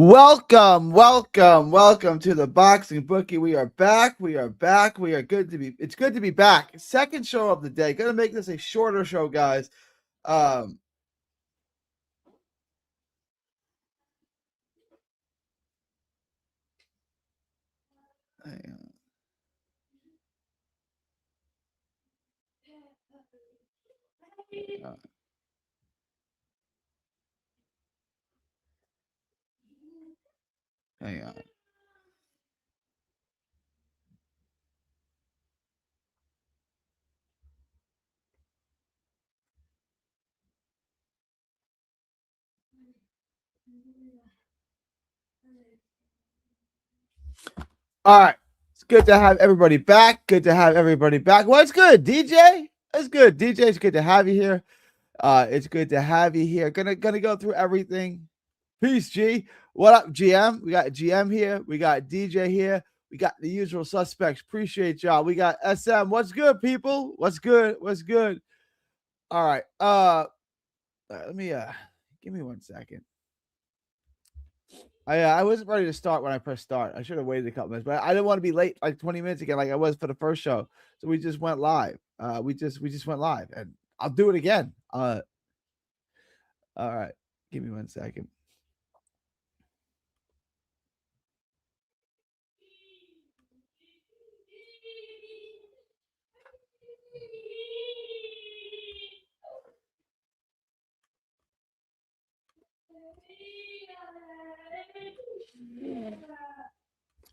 Welcome to the Boxing Bookie. We are back. It's good to be back. Second show of the day. Gonna make this a shorter show, guys. Um, hang on. Hang on. All right. It's good to have everybody back. What's good, DJ? That's good. DJ, it's good to have you here. Gonna go through everything. Peace, G. What up, GM? We got GM here. We got DJ here. We got the usual suspects. Appreciate y'all. We got SM. What's good, people? What's good? All right. Let me give me 1 second. I wasn't ready to start when I pressed start. I should have waited a couple minutes, but I didn't want to be late like 20 minutes again, like I was for the first show. So we just went live. We just went live, and I'll do it again. All right. Give me 1 second.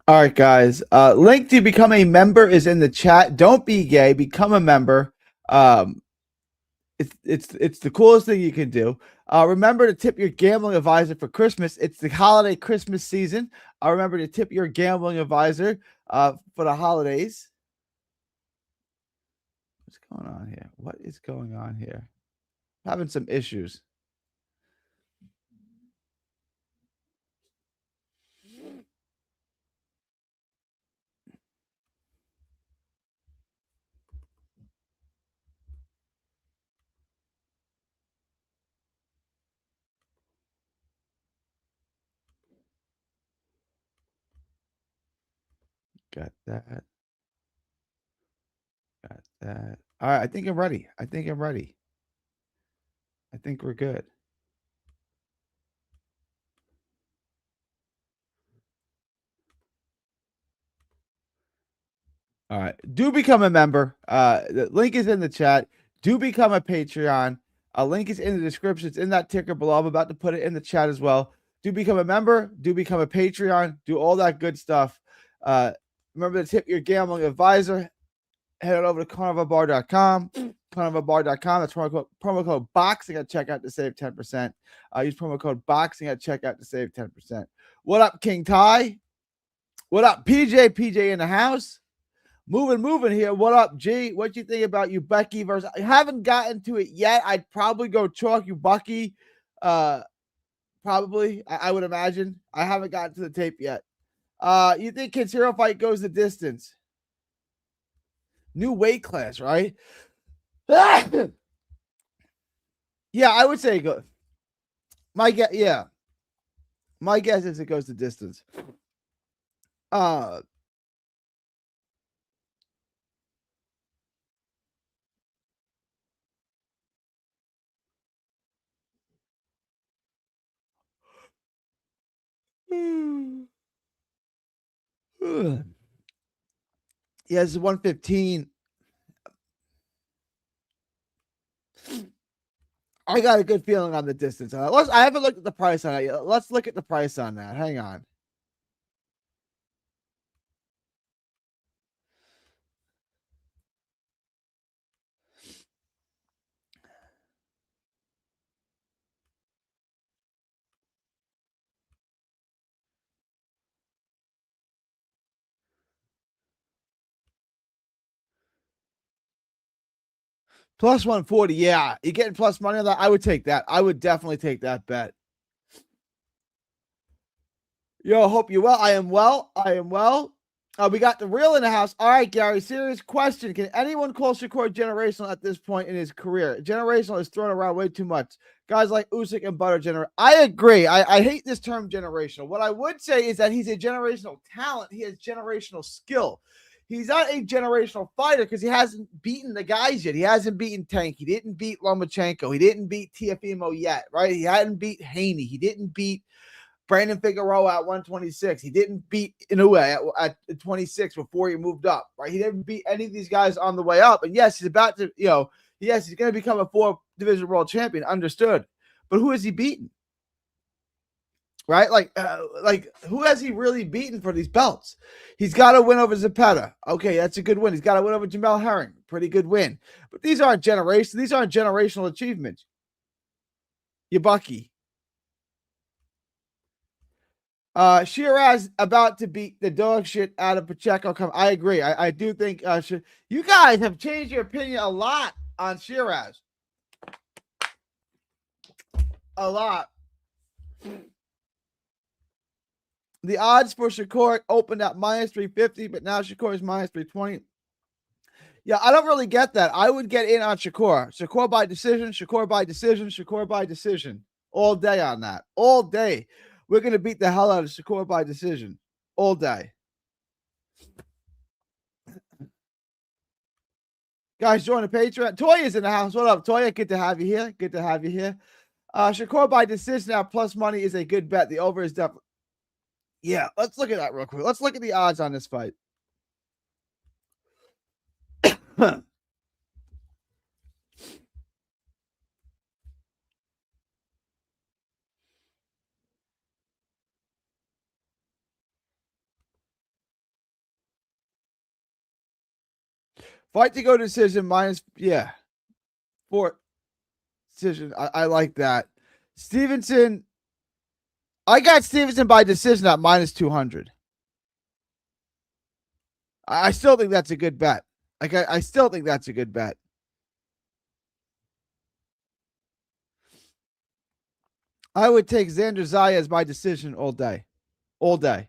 All right, guys. Link to become a member is in the chat. Don't be gay. Become a member. It's the coolest thing you can do. Remember to tip your gambling advisor for Christmas. It's the holiday Christmas season. Remember to tip your gambling advisor for the holidays. What's going on here? What is going on here? I'm having some issues. Got that. All right, I think I'm ready. I think we're good. All right. Do become a member. The link is in the chat. Do become a Patreon. A link is in the description. It's in that ticker below. I'm about to put it in the chat as well. Do become a member. Do become a Patreon. Do all that good stuff. Remember to tip your gambling advisor. Head on over to carnivalbar.com. Carnivalbar.com. That's promo code BOXING at checkout to save 10%. Use promo code BOXING at checkout to save 10%. What up, King Ty? What up, PJ? PJ in the house. Moving here. What up, G? What you think about you, Becky versus? I haven't gotten to it yet. I'd probably go chalk you, Bucky. Probably. I would imagine. I haven't gotten to the tape yet. You think Kid's Hero fight goes the distance? New weight class, right? Yeah, I would say go. My guess is it goes the distance. Yeah, this is 115. I got a good feeling on the distance. I haven't looked at the price on it yet. Let's look at the price on that. Hang on. Plus 140. Yeah, you're getting plus money on that. I would take that. I would definitely take that bet. Yo, hope you're well. I am well. We got the real in the house. All right, Gary, serious question. Can anyone call Shakur generational at this point in his career? Generational is thrown around way too much. Guys like Usyk and Butter generate. I agree. I hate this term generational. What I would say is that he's a generational talent. He has generational skill. He's not a generational fighter because he hasn't beaten the guys yet. He hasn't beaten Tank. He didn't beat Lomachenko. He didn't beat Tiafimo yet, right? He hadn't beat Haney. He didn't beat Brandon Figueroa at 126. He didn't beat Inoue at 26 before he moved up, right? He didn't beat any of these guys on the way up. And yes, he's about to, yes, he's going to become a 4-division world champion. Understood. But who has he beaten? Right? Like who has he really beaten for these belts? He's got to win over Zepeda. Okay, that's a good win. He's got to win over Jamel Herring. Pretty good win. But these aren't generational achievements. Yabucky. Shiraz about to beat the dog shit out of Pacheco. I agree. I do think you guys have changed your opinion a lot on Shiraz. A lot. The odds for Shakur opened at minus 350, but now Shakur is minus 320. Yeah, I don't really get that. I would get in on Shakur. Shakur by decision, Shakur by decision, Shakur by decision. All day on that. All day. We're going to beat the hell out of Shakur by decision. All day. Guys, join the Patreon. Toya's in the house. What up, Toya? Good to have you here. Good to have you here. Shakur by decision now plus money is a good bet. The over is definitely. Yeah, let's look at that real quick. Let's look at the odds on this fight. Fight to go decision minus, yeah. 4 decision. I like that. Stevenson. I got Stevenson by decision at minus 200. I still think that's a good bet. I still think that's a good bet. I would take Xander Zaya as my decision all day. All day.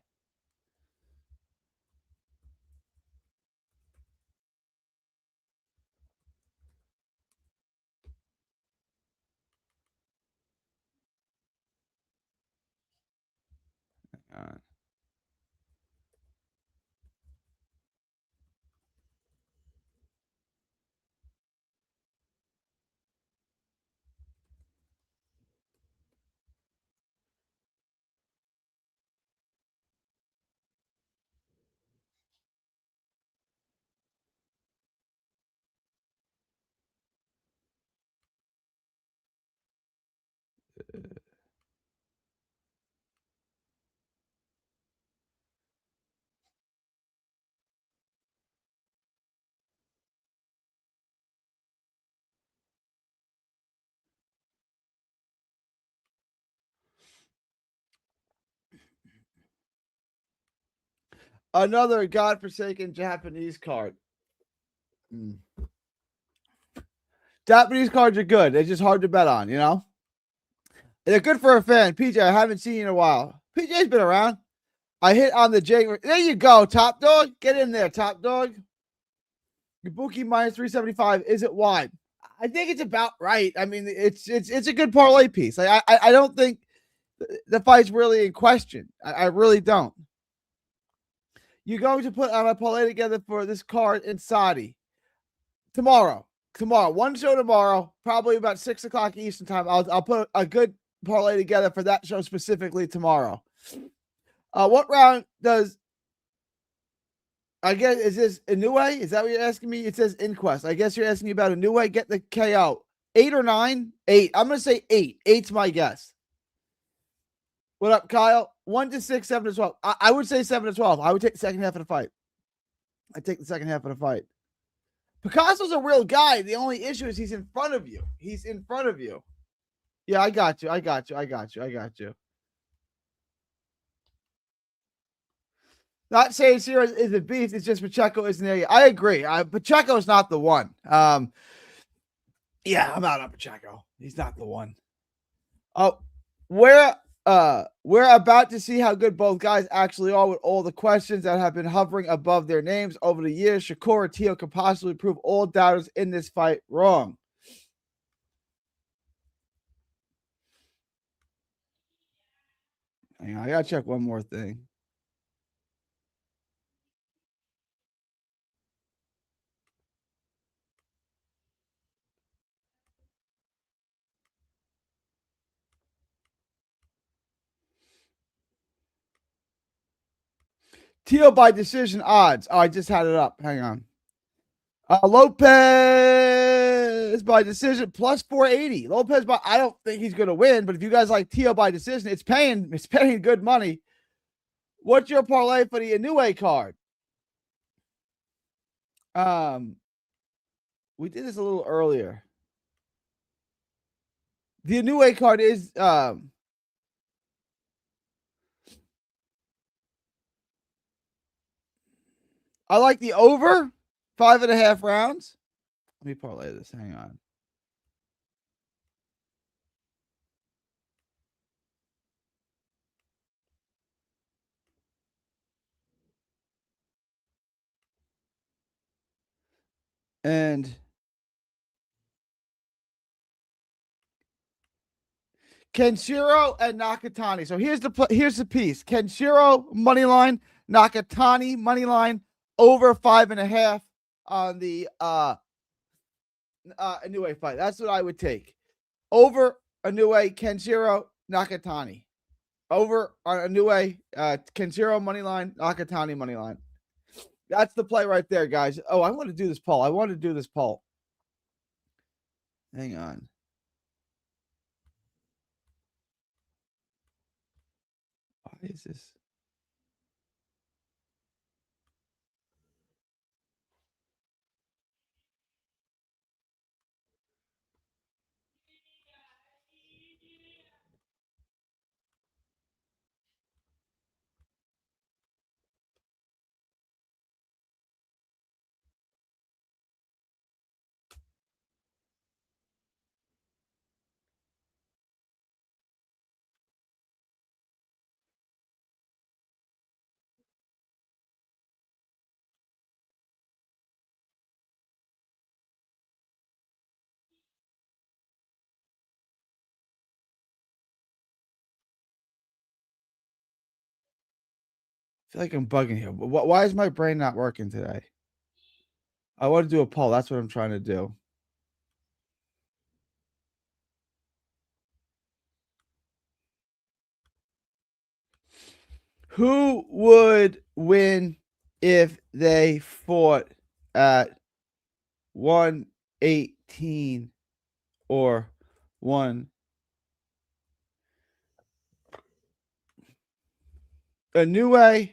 Another godforsaken Japanese card. Japanese cards are good. They're just hard to bet on, you know? They're good for a fan. PJ, I haven't seen you in a while. PJ's been around. I hit on the J. There you go, Top Dog. Get in there, Top Dog. Ibuki minus 375. Is it wide? I think it's about right. I mean, it's a good parlay piece. Like, I don't think the fight's really in question. I really don't. You're going to put on a parlay together for this card in Saudi tomorrow. One show tomorrow, probably about 6 o'clock Eastern time. I'll put a good parlay together for that show specifically tomorrow. What round does, I guess, is this Inoue? Is that what you're asking me? It says Inquest. I guess you're asking me about Inoue. Get the KO. 8 or 9? 8. I'm going to say 8. 8's my guess. What up, Kyle? 1 to 6, 7 to 12. I would say 7 to 12. I would take the second half of the fight. Picasso's a real guy. The only issue is he's in front of you. Yeah, I got you. Not saying Sierra is a beast. It's just Pacheco isn't there. I agree. Pacheco's not the one. Yeah, I'm out on Pacheco. He's not the one. Oh, where We're about to see how good both guys actually are with all the questions that have been hovering above their names over the years. Shakur or Tio could possibly prove all doubters in this fight wrong. Hang on, I gotta check one more thing. Tio by decision odds. Oh, I just had it up. Hang on. Lopez by decision plus 480. Lopez by I don't think he's gonna win, but if you guys like Tio by decision, it's paying good money. What's your parlay for the Inoue card? We did this a little earlier. The Inoue card is I like the over 5.5 rounds. Let me parlay this. Hang on. And Kenshiro and Nakatani. So here's the piece. Kenshiro money line, Nakatani money line, over 5.5 on the Inoue fight. That's what I would take. Over Inoue, Kenshiro, Nakatani. Over on Inoue, Kenshiro money line, Nakatani money line. That's the play right there, guys. Oh, I want to do this poll. Hang on. Why is this? I feel like I'm bugging here. Why is my brain not working today? I want to do a poll. That's what I'm trying to do. Who would win if they fought at 118 or 1? Inoue,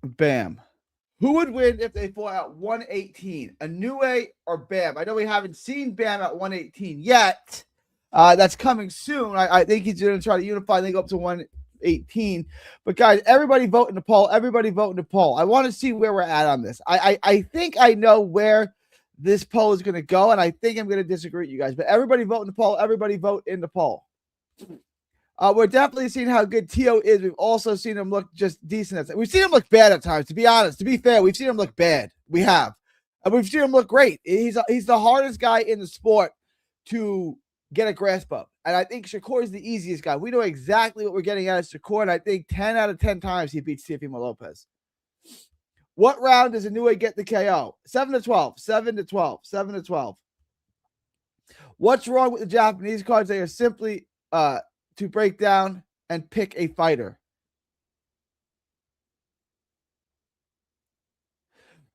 Bam. Who would win if they fought at 118? Inoue or Bam? I know we haven't seen Bam at 118 yet. That's coming soon. I think he's going to try to unify and go up to 118. But guys, everybody vote in the poll. I want to see where we're at on this. I think I know where this poll is going to go, and I think I'm going to disagree with you guys. But everybody vote in the poll. Everybody vote in the poll. We're definitely seeing how good Tio is. We've also seen him look just decent. We've seen him look bad at times, to be honest. To be fair, we've seen him look bad. We have. And we've seen him look great. He's the hardest guy in the sport to get a grasp of. And I think Shakur is the easiest guy. We know exactly what we're getting out of Shakur, and I think 10 out of 10 times he beats Teofimo Lopez. What round does Inoue get the KO? 7-12. 7-12. 7-12. What's wrong with the Japanese cards? They are simply to break down and pick a fighter.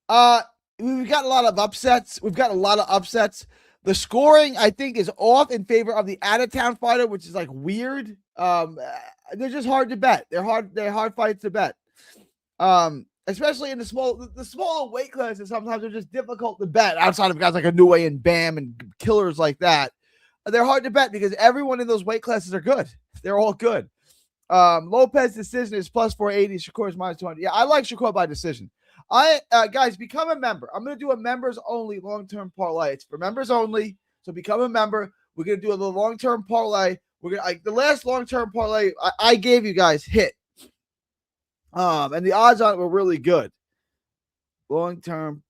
We've got a lot of upsets. The scoring, I think, is off in favor of the out-of-town fighter, which is like weird. They're just hard to bet. They're hard fights to bet. Especially in the smaller weight classes, sometimes they're just difficult to bet outside of guys like Inoue and Bam and killers like that. They're hard to bet because everyone in those weight classes are good. They're all good. Lopez decision is plus 480. Shakur is minus 200. Yeah, I like Shakur by decision. Guys, become a member. I'm going to do a members only long-term parlay. It's for members only. So become a member. We're going to do a little long-term parlay We're gonna like the last long-term parlay I gave you guys hit. And the odds on it were really good. Long-term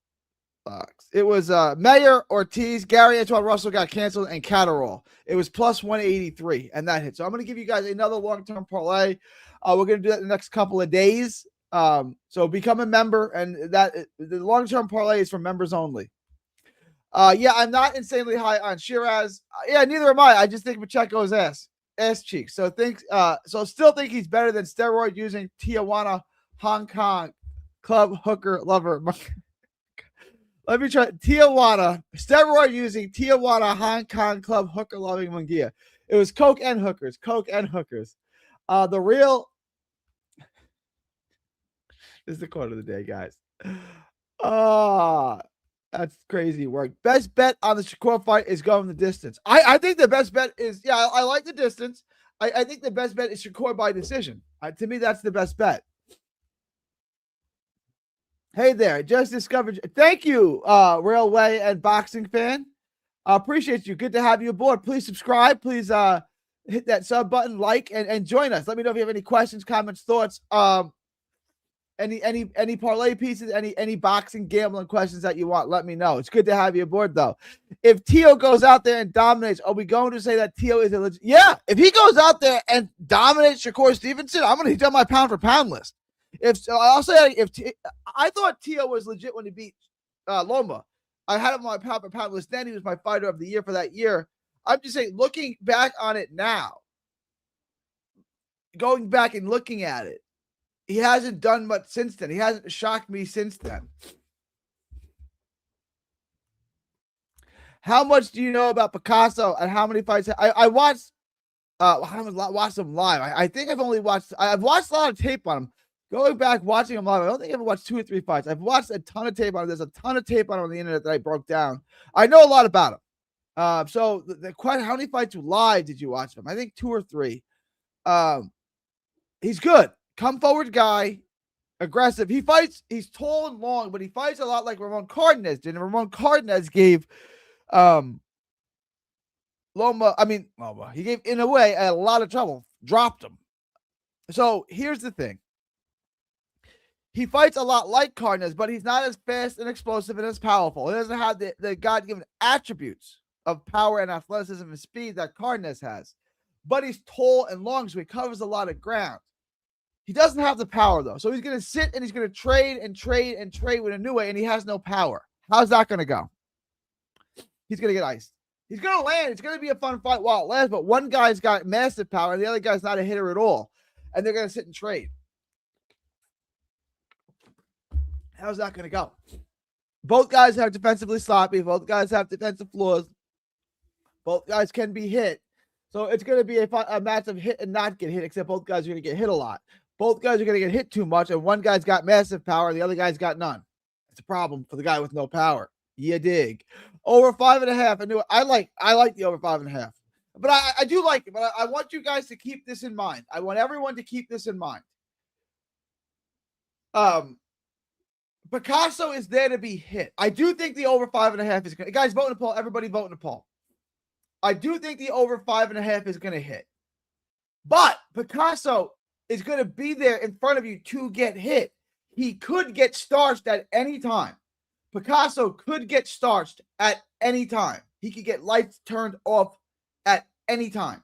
box. It was Mayer, Ortiz, Gary Antoine Russell got canceled, and Catterall. It was plus 183, and that hit. So I'm going to give you guys another long-term parlay. We're going to do that in the next couple of days. So become a member, and that the long-term parlay is for members only. Yeah, I'm not insanely high on Shiraz. Yeah, neither am I. I just think Pacheco's ass cheeks. So still think he's better than steroid using Tijuana, Hong Kong club hooker lover. Let me try Tijuana steroid using Tijuana Hong Kong club hooker loving Munguia. It was coke and hookers. The real. This is the quote of the day, guys. That's crazy work. Best bet on the Shakur fight is going the distance. I think the best bet is, I like the distance. I think the best bet is Shakur by decision. To me, that's the best bet. Hey there, just discovered. Thank you, Railway and Boxing Fan. Appreciate you. Good to have you aboard. Please subscribe. Please hit that sub button, like, and join us. Let me know if you have any questions, comments, thoughts. Any parlay pieces, any boxing gambling questions that you want, let me know. It's good to have you aboard, though. If Tio goes out there and dominates, are we going to say that Tio is a legit? Yeah, if he goes out there and dominates Shakur Stevenson, I'm going to hit on my pound for pound list. I'll say I thought Tio was legit when he beat Loma. I had him on my pound for pound list. Then he was my fighter of the year for that year. I'm just saying, looking back on it now, going back and looking at it, he hasn't done much since then. He hasn't shocked me since then. How much do you know about Picasso and how many fights? I watched. I haven't watched him live. I think I've watched a lot of tape on him. Going back, watching him live, I don't think I've ever watched 2 or 3 fights. I've watched a ton of tape on him. There's a ton of tape on the internet that I broke down. I know a lot about him. So the question, how many fights live did you watch him? I think 2 or 3. He's good. Come forward guy, aggressive. He fights, he's tall and long, but he fights a lot like Ramon Cardenas did. And Ramon Cardenas gave Loma, he gave, in a way, a lot of trouble. Dropped him. So here's the thing. He fights a lot like Cardenas, but he's not as fast and explosive and as powerful. He doesn't have the God-given attributes of power and athleticism and speed that Cardenas has. But he's tall and long, so he covers a lot of ground. He doesn't have the power, though. So he's going to sit and he's going to trade with Inoue, and he has no power. How's that going to go? He's going to get iced. He's going to land. It's going to be a fun fight while it lasts, but one guy's got massive power, and the other guy's not a hitter at all. And they're going to sit and trade. How's that going to go? Both guys are defensively sloppy. Both guys have defensive flaws. Both guys can be hit. So it's going to be a match of hit and not get hit, except both guys are going to get hit a lot. Both guys are going to get hit too much, and one guy's got massive power, and the other guy's got none. It's a problem for the guy with no power. You dig. Over 5.5. I like the over 5.5. But I do like it, but I want you guys to keep this in mind. I want everyone to keep this in mind. Picasso is there to be hit. I do think the over 5.5 is going to, guys, vote in the poll. Everybody vote in the poll. I do think the over 5.5 is going to hit. But Picasso is going to be there in front of you to get hit. He could get starched at any time. Picasso could get starched at any time. He could get lights turned off at any time.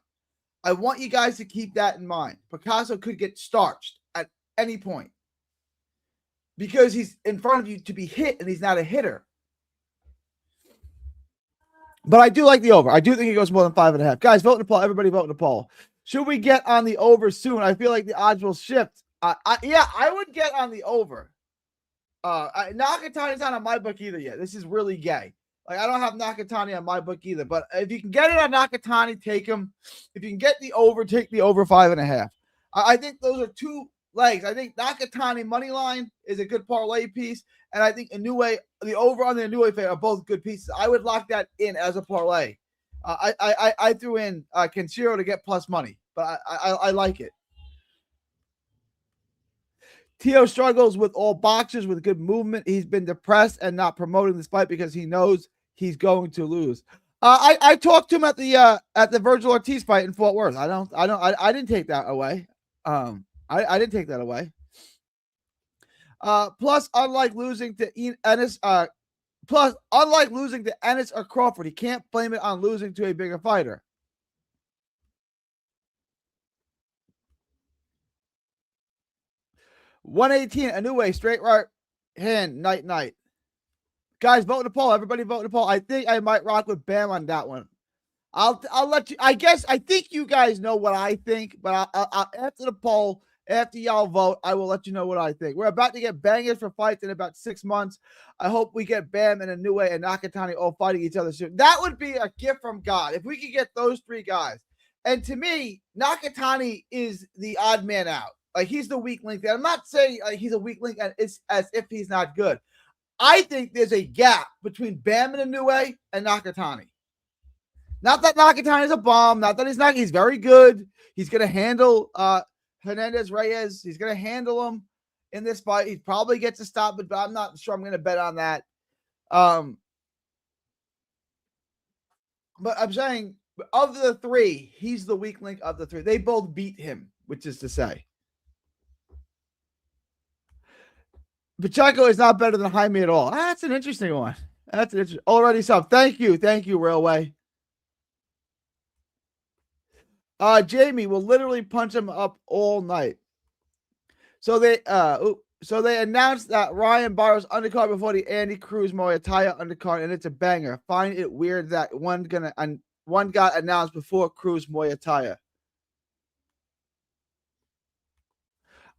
I want you guys to keep that in mind. Picasso could get starched at any point because he's in front of you to be hit, and he's not a hitter. But I do like the over. I do think it goes more than 5.5. Guys, vote in the poll. Everybody vote in the poll. Should we get on the over soon? I feel like the odds will shift. I would get on the over. Nakatani's not on my book either yet. This is really gay. Like, I don't have Nakatani on my book either. But if you can get it on Nakatani, take him. If you can get the over, take the over 5.5. I think those are two legs. I think Nakatani money line is a good parlay piece. And I think Inoue, the over on the Inoue fight are both good pieces. I would lock that in as a parlay. I threw in Kenshiro to get plus money, but I like it. Tio struggles with all boxers with good movement. He's been depressed and not promoting this fight because he knows he's going to lose. I talked to him at the Virgil Ortiz fight in Fort Worth. I didn't take that away. I didn't take that away. Plus, unlike losing to Ennis, or Crawford, he can't blame it on losing to a bigger fighter. $118, Inoue, straight right hand, night. Guys, vote in the poll. Everybody vote in the poll. I think I might rock with Bam on that one. I'll let you. I think you guys know what I think, but I'll after the poll, after y'all vote, I will let you know what I think. We're about to get bangers for fights in about 6 months. I hope we get Bam and Inoue and Nakatani all fighting each other soon. That would be a gift from God if we could get those 3 guys. And to me, Nakatani is the odd man out. Like, he's the weak link there. I'm not saying he's a weak link and it's as if he's not good. I think there's a gap between Bam and Inoue and Nakatani. Not that Nakatani is a bomb. Not that he's not. He's very good. He's going to handle Hernandez Reyes. He's going to handle him in this fight. He probably gets a stop, but I'm not sure I'm going to bet on that. But I'm saying of the 3, he's the weak link of the 3. They both beat him, which is to say. Pacheco is not better than Jaime at all. That's an interesting one. That's an interesting. Already sub. Thank you, Railway. Jamie will literally punch him up all night. So they announced that Ryan Barros undercard before the Andy Cruz Moyataya undercard, and it's a banger. Find it weird that one got announced before Cruz Moyataya.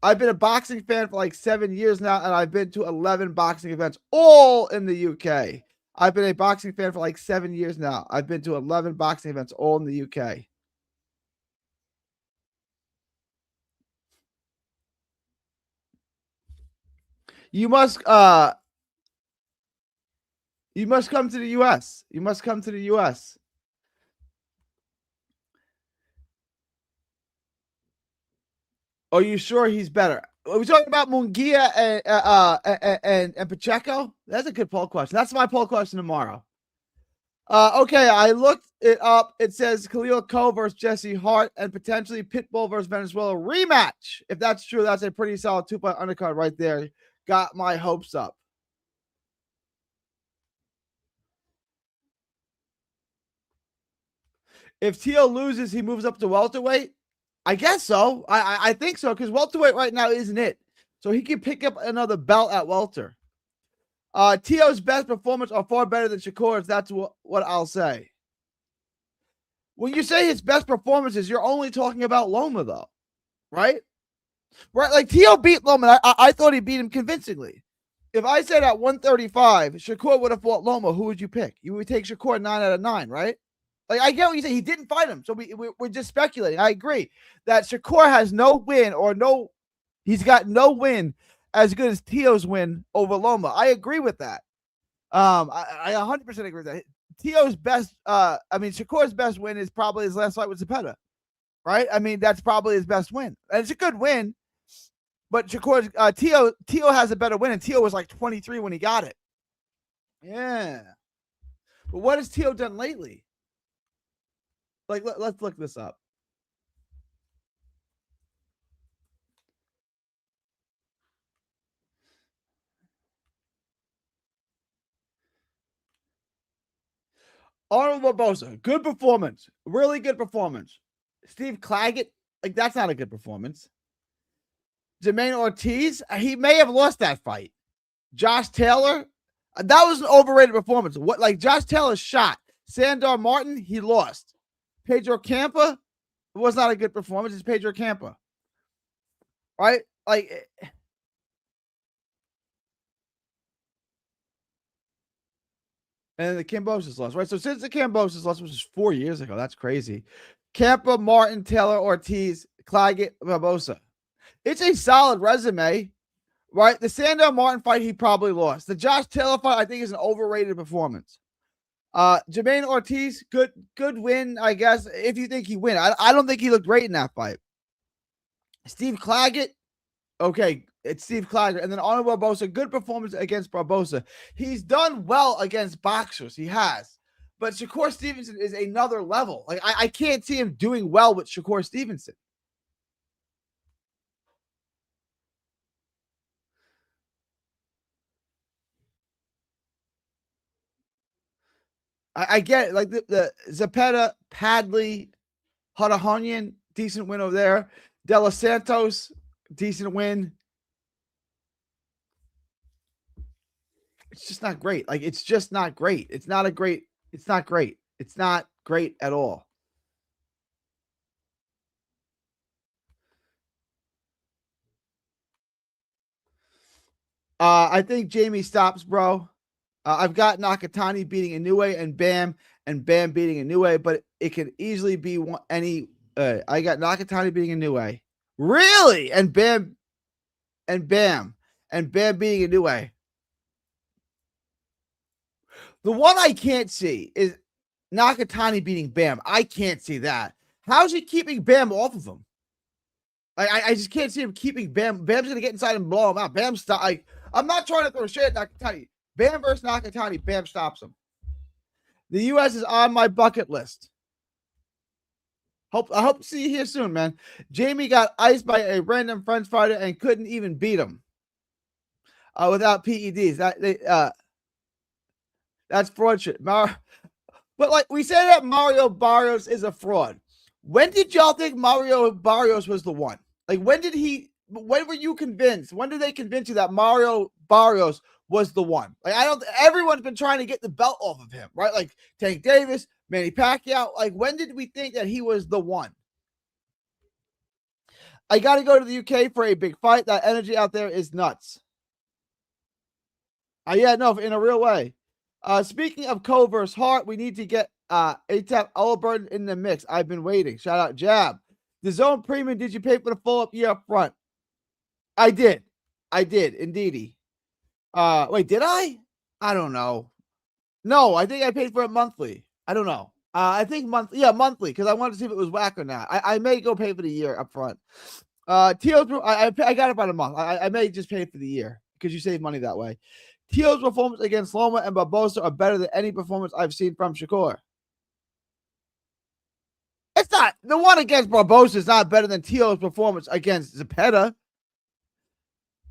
I've been a boxing fan for like 7 years now, and I've been to 11 boxing events, all in the UK. I've been a boxing fan for like 7 years now. I've been to 11 boxing events, all in the UK. You must come to the US. You must come to the US. Are you sure he's better? Are we talking about Munguia and Pacheco? That's a good poll question. That's my poll question tomorrow. Okay, I looked it up. It says Khalil Coe versus Jesse Hart and potentially Pitbull versus Venezuela rematch. If that's true, that's a pretty solid 2-point undercard right there. Got my hopes up. If Teal loses, he moves up to welterweight. I guess so. I think so, because welterweight right now isn't it. So he can pick up another belt at welter. Teal's best performance are far better than Shakur's. That's what I'll say. When you say his best performances, you're only talking about Loma, though, right? Right, like Teal beat Loma. I thought he beat him convincingly. If I said at 135, Shakur would have fought Loma, who would you pick? You would take Shakur 9 out of 9, right? Like, I get what you say. He didn't fight him, so we're just speculating. I agree that Shakur has no win he's got no win as good as Teo's win over Loma. I agree with that. I 100% agree with that. Teo's best, Shakur's best win is probably his last fight with Zepeda, right? I mean, that's probably his best win. And it's a good win, but Shakur's, Teo has a better win, and Teo was like 23 when he got it. Yeah. But what has Teo done lately? Like, let's look this up. Arnold Barboza, good performance. Really good performance. Steve Claggett, like, that's not a good performance. Jermaine Ortiz, he may have lost that fight. Josh Taylor, that was an overrated performance. What, like, Josh Taylor shot. Sandor Martin, he lost. Pedro Campa, it was not a good performance. It's Pedro Campa. Right? Like, and the Kambosos lost, right? So since the Kambosos lost, which was 4 years ago, that's crazy. Campa, Martin, Taylor, Ortiz, Claggett, Barboza. It's a solid resume, right? The Sandor Martin fight, he probably lost. The Josh Taylor fight, I think, is an overrated performance. Jermaine Ortiz, good win, I guess, if you think he win. I don't think he looked great in that fight. Steve Claggett, okay, it's Steve Claggett. And then Arnold Barboza, good performance against Barboza. He's done well against boxers. He has. But Shakur Stevenson is another level. Like I can't see him doing well with Shakur Stevenson. I get it. Like the Zepeda, Padley, Hadahonian, decent win over there. De Los Santos, decent win. It's just not great. Like it's just not great. It's not great. It's not great at all. I think Jamie stops, bro. I've got Nakatani beating Inoue and Bam beating Inoue, but it could easily be any. I got Nakatani beating Inoue. Really? And Bam beating Inoue. The one I can't see is Nakatani beating Bam. I can't see that. How's he keeping Bam off of him? I just can't see him keeping Bam. Bam's going to get inside and blow him out. Bam stop. I'm not trying to throw shit at Nakatani. Bam versus Nakatani. Bam stops him. The U.S. is on my bucket list. I hope to see you here soon, man. Jamie got iced by a random French fighter and couldn't even beat him without PEDs. That's fraud shit. But like we say that Mario Barrios is a fraud. When did y'all think Mario Barrios was the one? Like when were you convinced? When did they convince you that Mario Barrios was the one? Like everyone's been trying to get the belt off of him, right? Like Tank Davis, Manny Pacquiao. Like when did we think that he was the one? I got to go to the UK for a big fight. That energy out there is nuts. Yeah, no, in a real way. Speaking of Cole versus Hart, we need to get ATAP Oliver in the mix. I've been waiting. Shout out Jab. The Zone Premium, did you pay for the full up year up front? I did. Indeedy. Wait, did I? I don't know. No, I think I paid for it monthly. I don't know. I think monthly. Yeah, monthly, because I wanted to see if it was whack or not. I may go pay for the year up front. Teal's, I got it about a month. I may just pay for the year because you save money that way. Teal's performance against Loma and Barbosa are better than any performance I've seen from Shakur. It's not. The one against Barbosa is not better than Teal's performance against Zepeda.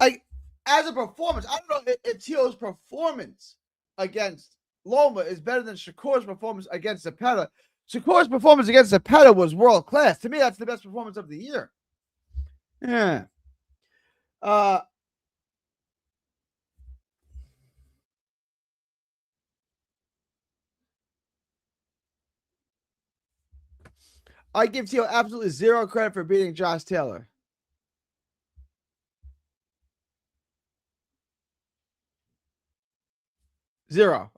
Like, as a performance, I don't know if Teal's performance against Loma is better than Shakur's performance against Zepeda. Shakur's performance against Zepeda was world class. To me, that's the best performance of the year. Yeah. I give Teal absolutely zero credit for beating Josh Taylor. Zero.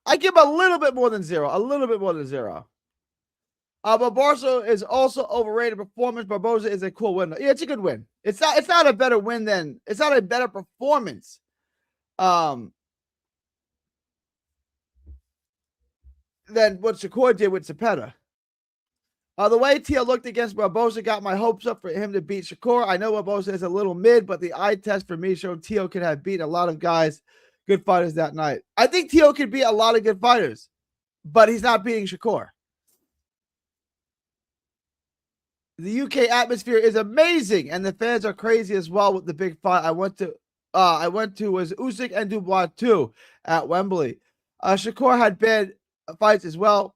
I give him a little bit more than zero. Barbosa is also overrated performance. Barbosa is a cool win. Yeah, it's a good win. It's not a better win than it's not a better performance. Than what Shakur did with Zepeda. The way Teal looked against Barbosa got my hopes up for him to beat Shakur. I know Barbosa is a little mid, but the eye test for me showed Teal could have beaten a lot of guys, good fighters that night. I think Teal could beat a lot of good fighters, but he's not beating Shakur. The UK atmosphere is amazing, and the fans are crazy as well with the big fight. I went to was Usyk and Dubois too at Wembley. Shakur had bad fights as well.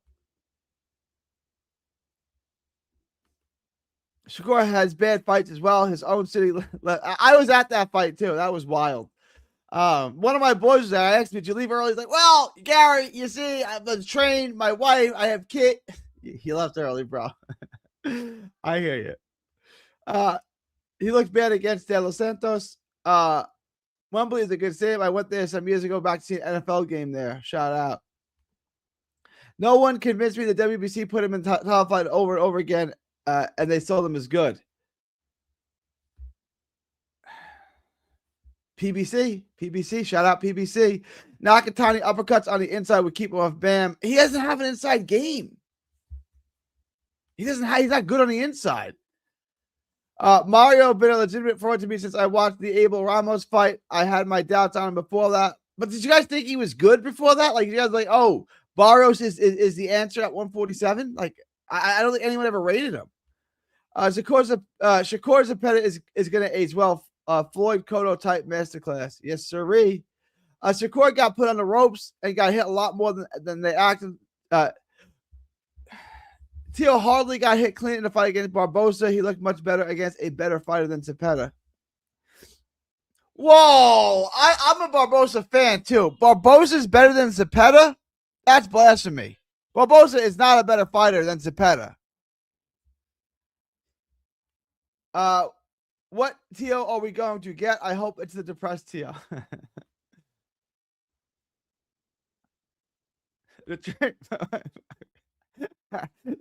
Shakur has bad fights as well. His own city. I was at that fight too. That was wild. One of my boys was there. I asked him, did you leave early? He's like, well, Gary, you see, I've been trained. My wife, I have kids. He left early, bro. I hear you. He looked bad against De Los Santos. Wembley is a good save. I went there some years ago back to see an NFL game there. Shout out. No one convinced me that WBC put him in top fight over and over again, and they sold him as good. PBC, shout out PBC. Nakatani uppercuts on the inside would keep him off Bam. He doesn't have an inside game. He's not good on the inside. Mario been a legitimate fraud to me since I watched the Abel Ramos fight. I had my doubts on him before that. But did you guys think he was good before that? Like, you guys like, oh, Barros is the answer at 147. Like, I don't think anyone ever rated him. Shakur Zepeda is going to age well. Floyd Cotto type masterclass. Yes, sirree. Shakur got put on the ropes and got hit a lot more than they acted. Teal hardly got hit clean in the fight against Barbosa. He looked much better against a better fighter than Zepeda. Whoa! I'm a Barbosa fan too. Barbosa's better than Zepeda? That's blasphemy. Barbosa is not a better fighter than Zepeda. What Tio are we going to get? I hope it's the depressed Tio.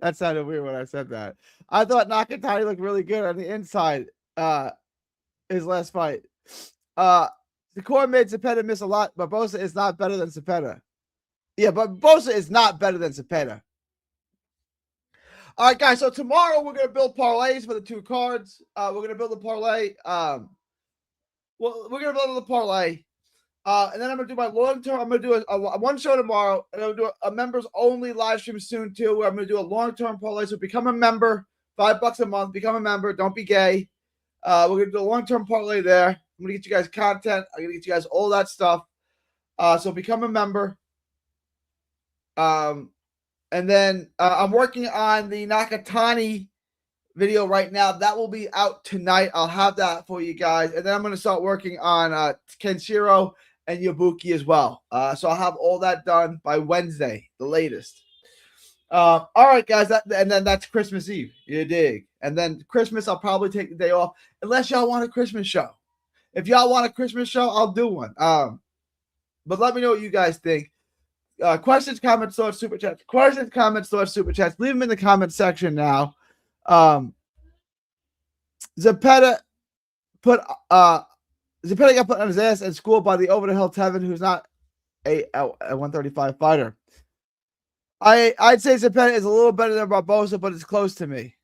That sounded weird when I said that. I thought Nakatani looked really good on the inside. His last fight. Shakur made Zepeda miss a lot. Barbosa is not better than Zepeda. Yeah, but Barbosa is not better than Zepeda. All right, guys. So tomorrow we're gonna build parlays for the 2 cards. We're gonna build a parlay. We're gonna build a parlay. And then I'm gonna do my long term. I'm gonna do a one show tomorrow, and I'm gonna do a members only live stream soon too. Where I'm gonna do a long term parlay. So become a member, $5 a month. Become a member. Don't be gay. We're gonna do a long term parlay there. I'm gonna get you guys content. I'm gonna get you guys all that stuff. So become a member. And then I'm working on the Nakatani video right now. That will be out tonight. I'll have that for you guys. And then I'm going to start working on Kenshiro and Yabuki as well. So I'll have all that done by Wednesday, the latest. All right, guys. And then that's Christmas Eve. You dig? And then Christmas, I'll probably take the day off. Unless y'all want a Christmas show. If y'all want a Christmas show, I'll do one. But let me know what you guys think. Questions, comments, thoughts, super chats. Questions, comments, thoughts, super chats. Leave them in the comment section now. Zepeda got put on his ass and schooled by the over-the-hill Tevin, who's not a 135 fighter. I'd say Zepeda is a little better than Barbosa, but it's close to me.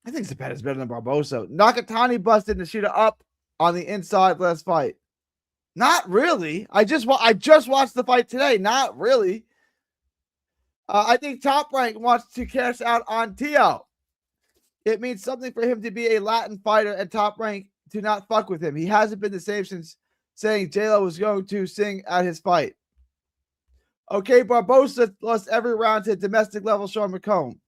I think Zepeda is better than Barbosa. Nakatani busted Nishida up on the inside last fight. Not really. I just watched the fight today. Not really. I think Top Rank wants to cash out on Tio. It means something for him to be a Latin fighter and Top Rank to not fuck with him. He hasn't been the same since saying J-Lo was going to sing at his fight. Okay, Barbosa lost every round to domestic level Sean McComb.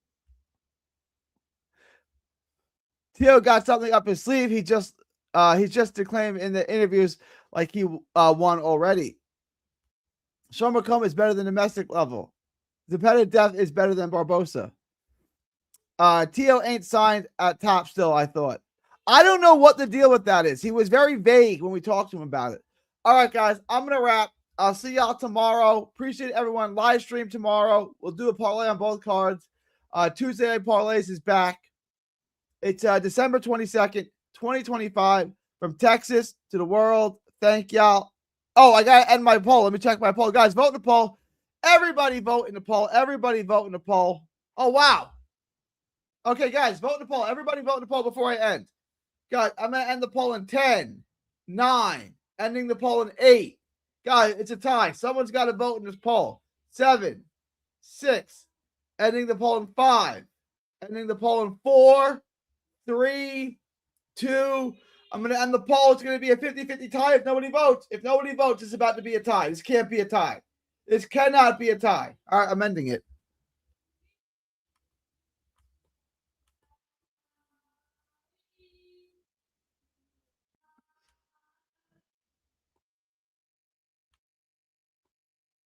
Tio got something up his sleeve. He just declaimed in the interviews like he won already. Sean McComb is better than domestic level. Zepeda Def is better than Barbosa. Tio ain't signed at top still, I thought. I don't know what the deal with that is. He was very vague when we talked to him about it. All right, guys, I'm going to wrap. I'll see y'all tomorrow. Appreciate everyone. Live stream tomorrow. We'll do a parlay on both cards. Tuesday Night Parlays is back. It's December 22nd, 2025. From Texas to the world. Thank y'all. Oh, I got to end my poll. Let me check my poll. Guys, vote in the poll. Everybody vote in the poll. Everybody vote in the poll. Oh, wow. Okay, guys, vote in the poll. Everybody vote in the poll before I end. Guys, I'm going to end the poll in 10, 9, ending the poll in 8. Guys, it's a tie. Someone's got to vote in this poll. 7, 6, ending the poll in 5, ending the poll in 4, 3, 2. I'm going to end the poll. It's going to be a 50-50 tie if nobody votes. If nobody votes, it's about to be a tie. This can't be a tie. This cannot be a tie. All right, I'm ending it.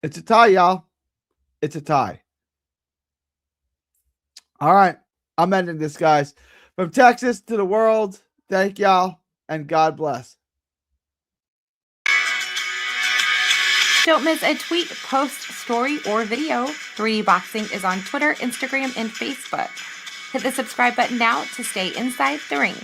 It's a tie, y'all. It's a tie. All right. I'm ending this, guys. From Texas to the world, thank y'all, and God bless. Don't miss a tweet, post, story, or video. 3D Boxing is on Twitter, Instagram, and Facebook. Hit the subscribe button now to stay inside the ring.